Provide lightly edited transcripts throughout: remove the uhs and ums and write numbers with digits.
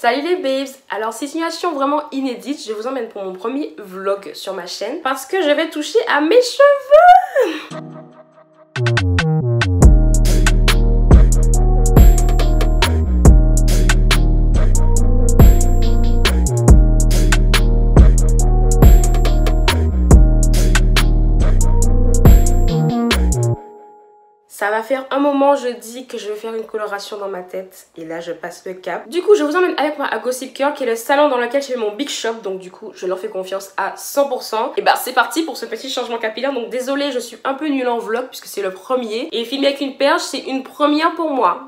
Salut les babes! Alors c'est une situation vraiment inédite, je vous emmène pour mon premier vlog sur ma chaîne parce que je vais toucher à mes cheveux! Ça va faire un moment, je dis que je vais faire une coloration dans ma tête. Et là, je passe le cap. Du coup, je vous emmène avec moi à Gossip Girl, qui est le salon dans lequel je fais mon big shop. Donc du coup, je leur fais confiance à 100%. Et bah, c'est parti pour ce petit changement capillaire. Donc désolée, je suis un peu nulle en vlog, puisque c'est le premier. Et filmer avec une perche, c'est une première pour moi.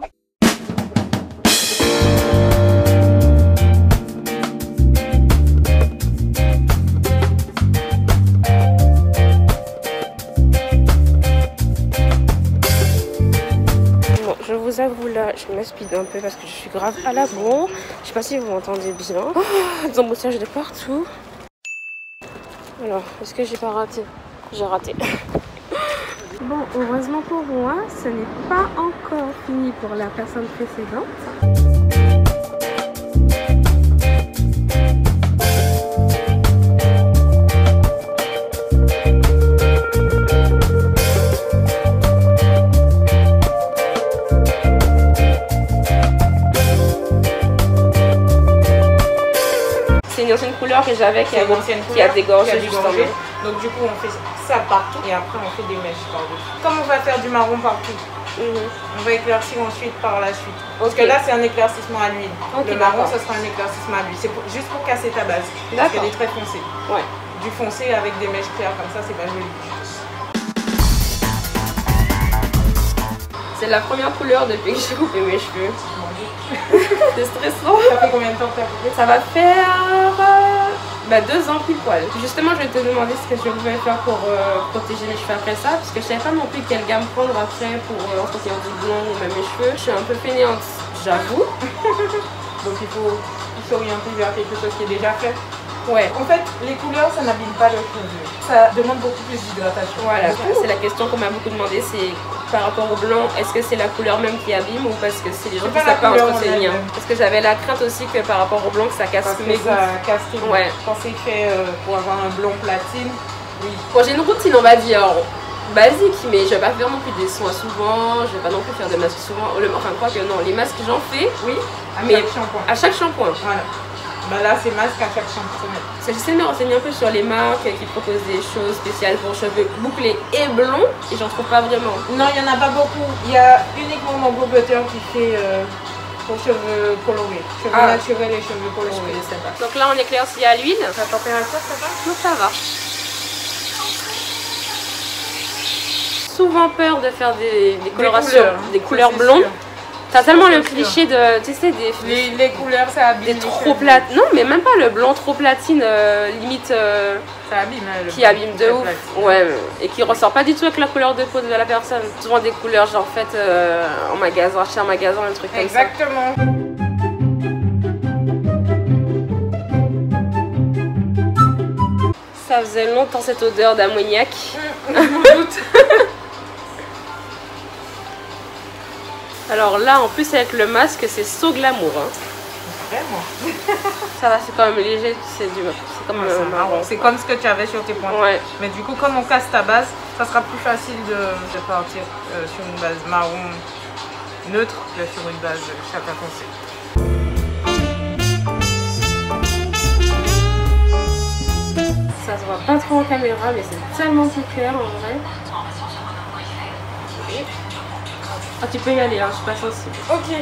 Je vous avoue là, je me speed un peu parce que je suis grave à la bourre. Je sais pas si vous m'entendez bien. Oh, des embouteillages de partout. Alors, est-ce que j'ai pas raté? J'ai raté. Bon, heureusement pour moi, ce n'est pas encore fini pour la personne précédente. C'est une ancienne couleur que j'avais qui a dégorgé justement. Donc du coup on fait ça partout et après on fait des mèches par-dessus. Comme on va faire du marron partout, on va éclaircir ensuite par la suite. Parce que là c'est un éclaircissement à l'huile. Le marron ce sera un éclaircissement à l'huile. C'est juste pour casser ta base. Parce qu'elle est très foncée. Ouais. Du foncé avec des mèches claires comme ça c'est pas joli. C'est la première couleur depuis que j'ai coupé mes cheveux. C'est stressant. Ça fait combien de temps que tu as coupé? Ça va faire 2 ans pile poil. Justement, je vais te demander ce que je pouvais faire pour protéger les cheveux après ça, parce que je savais pas non plus quelle gamme prendre après pour entretenir du blond ou même mes cheveux. Je suis un peu fainéante, j'avoue. Donc il faut s'orienter vers quelque chose qui est déjà fait. Ouais. En fait, les couleurs, ça n'abîme pas le cheveu. Ça demande beaucoup plus d'hydratation. Voilà, c'est la question qu'on m'a beaucoup demandé, c'est par rapport au blanc, est-ce que c'est la couleur même qui abîme ou parce que c'est les gens qui ne savent pas entretenir? Parce que j'avais la crainte aussi que par rapport au blanc, que ça casse mes goûts. Ça casse tes goûts. Ouais. Quand c'est fait pour avoir un blond platine, oui. Bon, j'ai une routine, on va dire, basique, mais je vais pas faire non plus des soins souvent, je vais pas non plus faire de masques souvent. Enfin, quoi que non, les masques j'en fais, oui, mais à chaque shampoing. Voilà. Bah là c'est masque à chaque shampoing. J'essaie de me renseigner un peu sur les marques qui proposent des choses spéciales pour cheveux bouclés et blonds et j'en trouve pas vraiment. Non, il y en a pas beaucoup. Il y a uniquement mon beau butter qui fait pour cheveux colorés. Cheveux naturels et cheveux colorés. Je connaissais pas. Donc là on éclaircit à l'huile. La température ça va? Non, ça va. Souvent peur de faire des colorations, des couleurs blondes. T'as tellement le cliché de, tu sais, les couleurs, ça abîme. Des trop plates. Non, mais même pas le blanc trop platine, limite. Ça abîme, hein, qui abîme de ouf. Ouais, et qui ressort pas du tout avec la couleur de peau de la personne. Souvent des couleurs, genre faites en magasin, acheter en magasin, un truc comme ça. Exactement. Ça faisait longtemps cette odeur d'ammoniac. Alors là, en plus avec le masque, c'est so glamour. Hein. Vraiment. Ça va, c'est quand même léger, c'est comme marron. C'est comme ce que tu avais sur tes points. Ouais. Mais du coup, comme on casse ta base, ça sera plus facile de partir sur une base marron neutre que sur une base châtain foncé. Ça se voit pas trop en caméra, mais c'est tellement plus clair en vrai. Ah, tu peux y aller, hein, je suis pas sensible. Ok.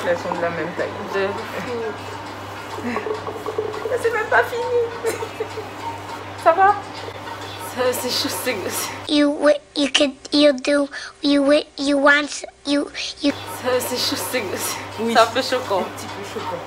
Elles sont de la même taille. C'est même pas fini. Ça va? C'est chaud, c'est... You want, C'est chaud, c'est... Oui. C'est un peu choquant. Un petit peu choquant.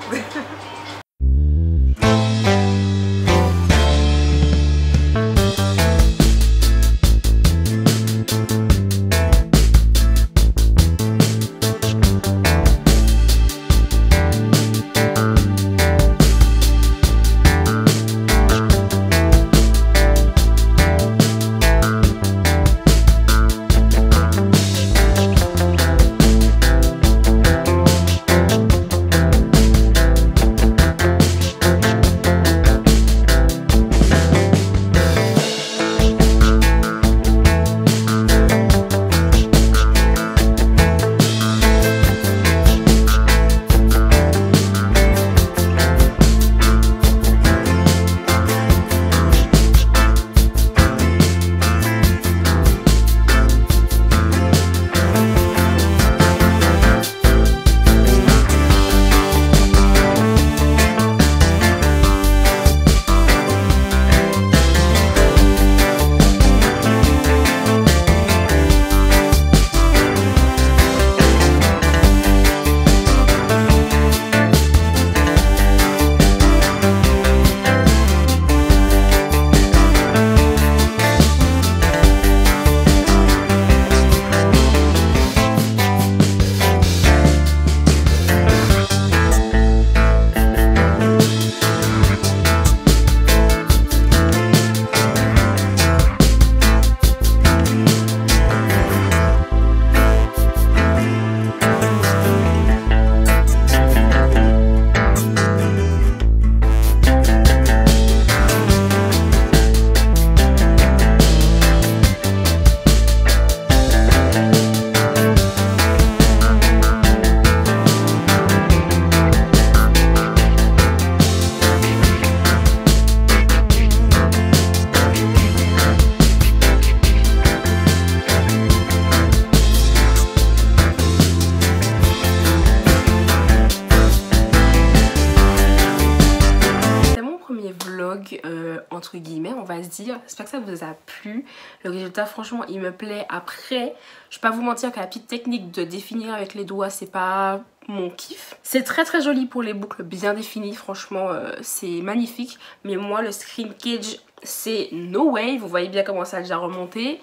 entre guillemets, on va se dire. J'espère que ça vous a plu. Le résultat, franchement, il me plaît. Après, je vais pas vous mentir que la petite technique de définir avec les doigts, c'est pas mon kiff. C'est très très joli pour les boucles bien définies. Franchement, c'est magnifique. Mais moi, le shrinkage, c'est no way. Vous voyez bien comment ça a déjà remonté.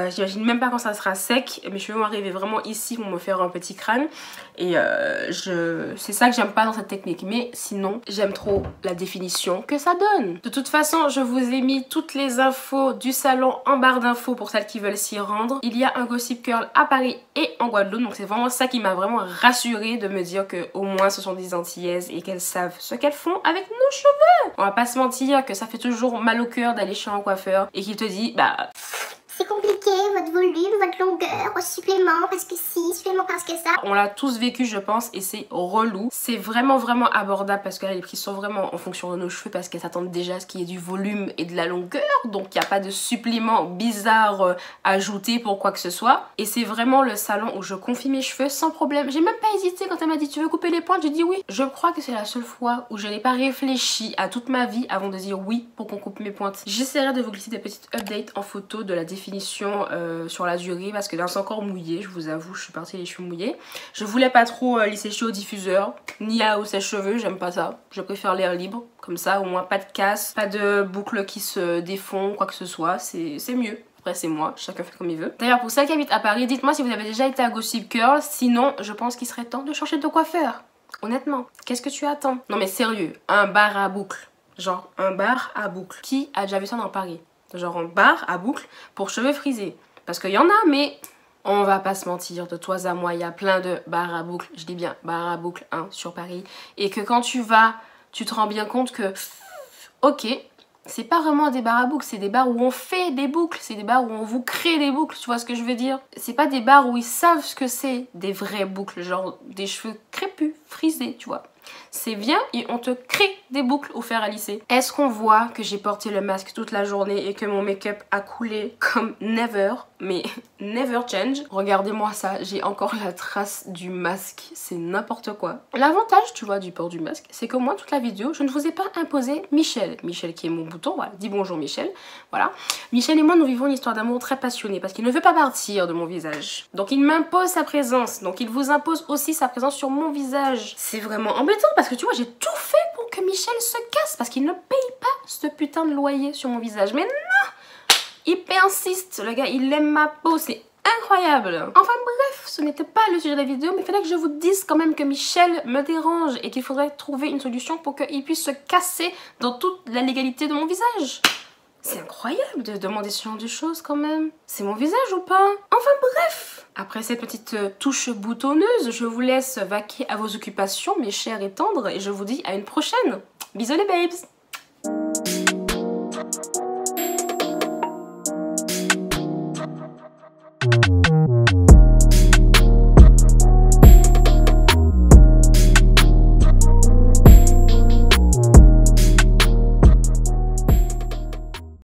J'imagine même pas quand ça sera sec. Mes cheveux vont arriver vraiment ici, vont me faire un petit crâne. Et c'est ça que j'aime pas dans cette technique. Mais sinon, j'aime trop la définition que ça donne. De toute façon, je vous ai mis toutes les infos du salon en barre d'infos pour celles qui veulent s'y rendre. Il y a un Gossip Girl à Paris et en Guadeloupe. Donc c'est vraiment ça qui m'a vraiment rassurée de me dire que au moins ce sont des Antillaises et qu'elles savent ce qu'elles font avec nos cheveux. On va pas se mentir que ça fait toujours mal au cœur d'aller chez un coiffeur et qu'il te dit bah... c'est compliqué, votre volume, votre longueur, supplément, parce que si, supplément parce que ça. On l'a tous vécu je pense et c'est relou. C'est vraiment abordable parce que là les prix sont vraiment en fonction de nos cheveux parce qu'elles s'attendent déjà à ce qu'il y ait du volume et de la longueur. Donc il n'y a pas de supplément bizarre ajouté pour quoi que ce soit. Et c'est vraiment le salon où je confie mes cheveux sans problème. J'ai même pas hésité quand elle m'a dit tu veux couper les pointes, j'ai dit oui. Je crois que c'est la seule fois où je n'ai pas réfléchi à toute ma vie avant de dire oui pour qu'on coupe mes pointes. J'essaierai de vous glisser des petites updates en photo de la définition sur la durée parce que là c'est encore mouillé, je vous avoue, je suis partie les cheveux mouillés. Je voulais pas trop les sécher au diffuseur ni au sèche-cheveux, j'aime pas ça. Je préfère l'air libre, comme ça au moins pas de casse, pas de boucles qui se défont, quoi que ce soit, c'est mieux. Après c'est moi, chacun fait comme il veut. D'ailleurs pour celles qui habitent à Paris, dites-moi si vous avez déjà été à Gossip Girl, sinon je pense qu'il serait temps de changer de coiffeur. Honnêtement, qu'est-ce que tu attends? Non mais sérieux, un bar à boucle, genre un bar à boucle. Qui a déjà vu ça dans Paris? Genre un bar à boucle pour cheveux frisés. Parce qu'il y en a, mais on va pas se mentir, de toi à moi, il y a plein de bars à boucle, je dis bien bar à boucle hein, sur Paris. Et que quand tu vas, tu te rends bien compte que, ok, c'est pas vraiment des bars à boucle, c'est des bars où on fait des boucles, c'est des bars où on vous crée des boucles, tu vois ce que je veux dire? C'est pas des bars où ils savent ce que c'est des vraies boucles, genre des cheveux crépus, frisés, tu vois. C'est viens et on te crée des boucles au fer à lisser. Est-ce qu'on voit que j'ai porté le masque toute la journée et que mon make-up a coulé comme never, mais never change? Regardez-moi ça, j'ai encore la trace du masque, c'est n'importe quoi. L'avantage, tu vois, du port du masque, c'est que moi, toute la vidéo, je ne vous ai pas imposé Michel. Michel qui est mon bouton, voilà, dis bonjour Michel, voilà. Michel et moi, nous vivons une histoire d'amour très passionnée parce qu'il ne veut pas partir de mon visage. Donc il m'impose sa présence, donc il vous impose aussi sa présence sur mon visage. C'est vraiment embêtant parce que tu vois, j'ai tout fait pour que Michel se casse parce qu'il ne paye pas ce putain de loyer sur mon visage. Mais non! Il persiste, le gars, il aime ma peau, c'est incroyable. Enfin bref, ce n'était pas le sujet de la vidéo, mais il fallait que je vous dise quand même que Michel me dérange et qu'il faudrait trouver une solution pour qu'il puisse se casser dans toute la légalité de mon visage. C'est incroyable de demander ce genre de choses quand même. C'est mon visage ou pas? Enfin bref. Après cette petite touche boutonneuse, je vous laisse vaquer à vos occupations, mes chers et tendres, et je vous dis à une prochaine. Bisous les babes.